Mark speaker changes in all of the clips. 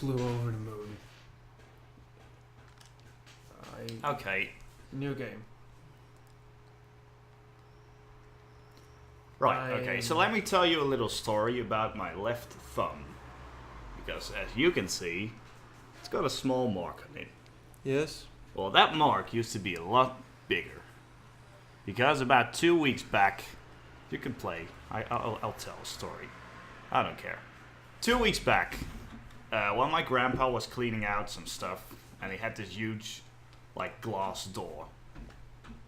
Speaker 1: flew over the moon.
Speaker 2: Okay.
Speaker 1: New game.
Speaker 2: Right, okay, so let me tell you a little story about my left thumb. Because as you can see, it's got a small mark on it.
Speaker 1: Yes?
Speaker 2: Well, that mark used to be a lot bigger. Because about 2 weeks back, you can play, I'll tell a story. I don't care. 2 weeks back, while my grandpa was cleaning out some stuff, and he had this huge, like, glass door.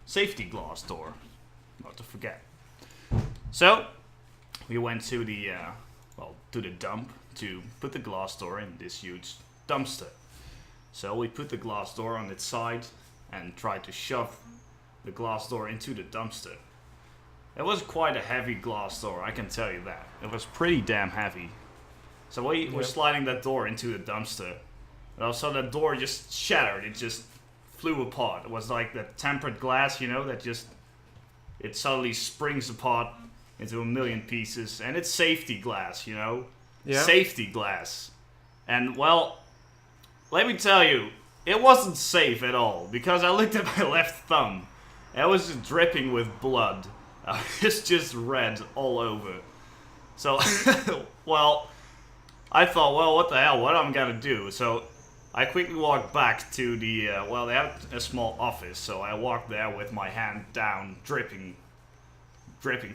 Speaker 2: Safety glass door, not to forget. So, we went to the, to the dump to put the glass door in this huge dumpster. So we put the glass door on its side and tried to shove the glass door into the dumpster. It was quite a heavy glass door, I can tell you that. It was pretty damn heavy. So we were sliding that door into the dumpster. And also that door just shattered, it just flew apart. It was like that tempered glass, you know, that just, it suddenly springs apart into a million pieces. And it's safety glass, you know? Yeah. Safety glass. And, well, let me tell you, it wasn't safe at all. Because I looked at my left thumb. And it was just dripping with blood. It's just red all over. So, well, I thought, well, what the hell? What am I gonna do? So, I quickly walked back to the, they have a small office. So I walked there with my hand down, dripping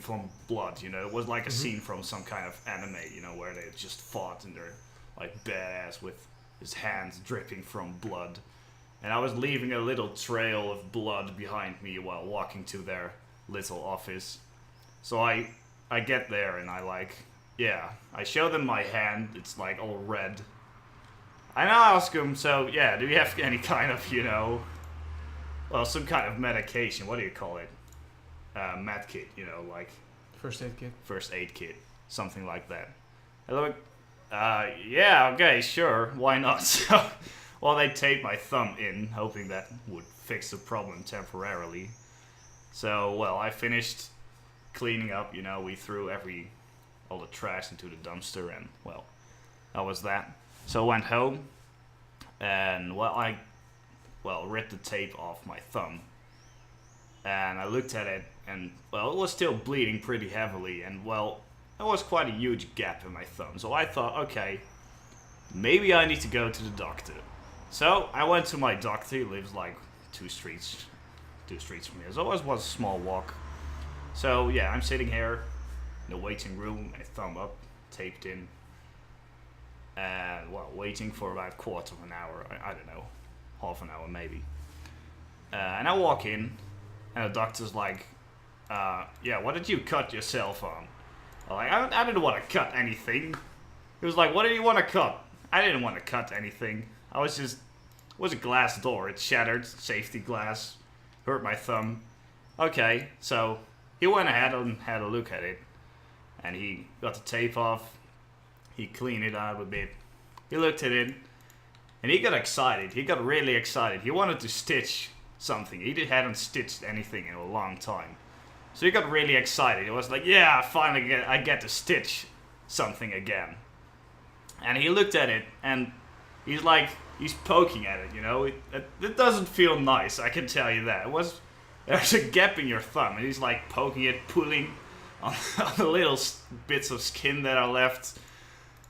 Speaker 2: from blood, you know. It was like a scene from some kind of anime, you know, where they just fought and they're like badass with his hands dripping from blood. And I was leaving a little trail of blood behind me while walking to their little office. So I get there and I show them my hand, it's like all red. And I ask them, so yeah, do you have any kind of, you know, well, some kind of medication, what do you call it? Med kit, you know, like...
Speaker 1: First aid kit?
Speaker 2: First aid kit, something like that. I look, yeah, okay, sure, why not? So, well, they taped my thumb in, hoping that would fix the problem temporarily. So, well, I finished cleaning up, you know, we threw all the trash into the dumpster, and, well, that was that. So I went home, and, well, I ripped the tape off my thumb. And I looked at it, and, well, it was still bleeding pretty heavily, and, well, there was quite a huge gap in my thumb. So I thought, okay, maybe I need to go to the doctor. So I went to my doctor. He lives like two streets from here. So it was a small walk. So yeah, I'm sitting here in the waiting room, my thumb up, taped in, and well, waiting for about a quarter of an hour. I don't know, half an hour maybe. And I walk in, and the doctor's like, yeah, what did you cut yourself on? I'm like, I didn't want to cut anything. He was like, what did you want to cut? I didn't want to cut anything. It was a glass door. It shattered, safety glass, hurt my thumb. Okay, so he went ahead and had a look at it. And he got the tape off. He cleaned it out a bit. He looked at it, and he got excited. He got really excited. He wanted to stitch something. He hadn't stitched anything in a long time. So he got really excited. He was like, yeah, finally I get to stitch something again. And he looked at it, and he's poking at it, you know. It doesn't feel nice, I can tell you that. There's a gap in your thumb, and he's like poking it, pulling on the little bits of skin that are left.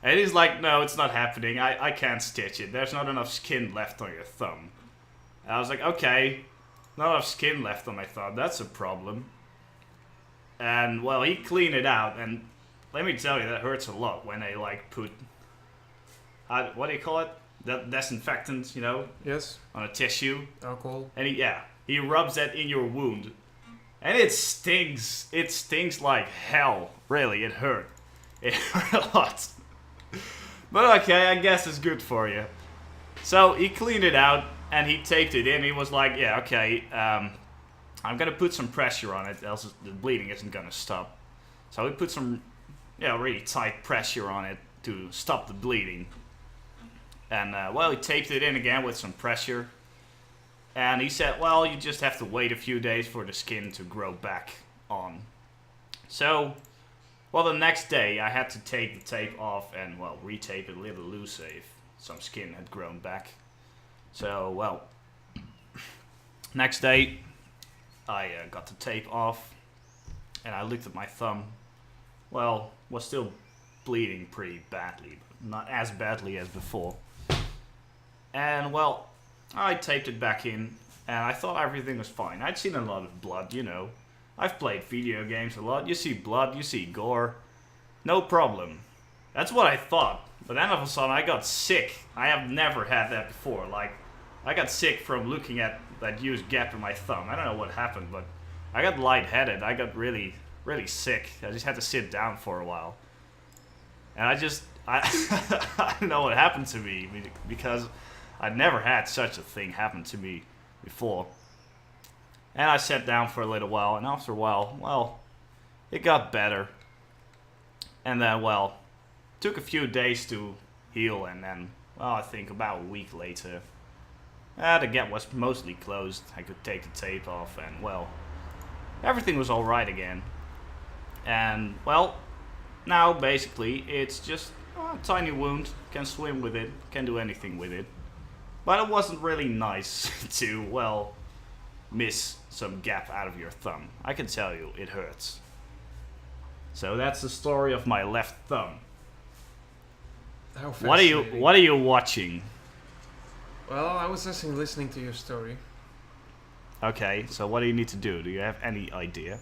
Speaker 2: And he's like, no, it's not happening. I can't stitch it. There's not enough skin left on your thumb. And I was like, okay, not enough skin left on my thumb. That's a problem. And, well, he cleaned it out, and let me tell you, that hurts a lot when they, like, put... what do you call it? That disinfectant, you know?
Speaker 1: Yes.
Speaker 2: On a tissue.
Speaker 1: Alcohol.
Speaker 2: And he rubs that in your wound. And it stings. It stings like hell. Really, it hurt. It hurt a lot. But okay, I guess it's good for you. So he cleaned it out, and he taped it in. He was like, yeah, okay, I'm gonna put some pressure on it, else the bleeding isn't gonna stop. So he put some, really tight pressure on it to stop the bleeding. And, he taped it in again with some pressure. And he said, well, you just have to wait a few days for the skin to grow back on. So, well, the next day I had to take the tape off and, well, retape it a little loose some skin had grown back. So, well, next day I got the tape off and I looked at my thumb. Well, was still bleeding pretty badly, but not as badly as before. And well, I taped it back in and I thought everything was fine. I'd seen a lot of blood, you know. I've played video games a lot. You see blood, you see gore. No problem. That's what I thought. But then all of a sudden I got sick. I have never had that before. Like, I got sick from looking at that huge gap in my thumb. I don't know what happened, but I got lightheaded. I got really, really sick. I just had to sit down for a while. And I I don't know what happened to me because I'd never had such a thing happen to me before. And I sat down for a little while, and after a while, well, it got better. And then, well, took a few days to heal, and then, well, I think about a week later, the gap was mostly closed. I could take the tape off, and, well, everything was alright again. And, well, now, basically, it's just a tiny wound. Can swim with it, can do anything with it. But it wasn't really nice to, well, miss some gap out of your thumb. I can tell you, it hurts. So that's the story of my left thumb.
Speaker 1: How
Speaker 2: What are you watching?
Speaker 1: Well, I was just listening to your story.
Speaker 2: Okay, so what do you need to do? Do you have any idea?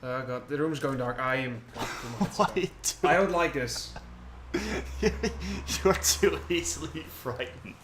Speaker 1: God, the room's going dark. I am.
Speaker 2: What are you
Speaker 1: I don't like this.
Speaker 2: doing? You're too easily frightened.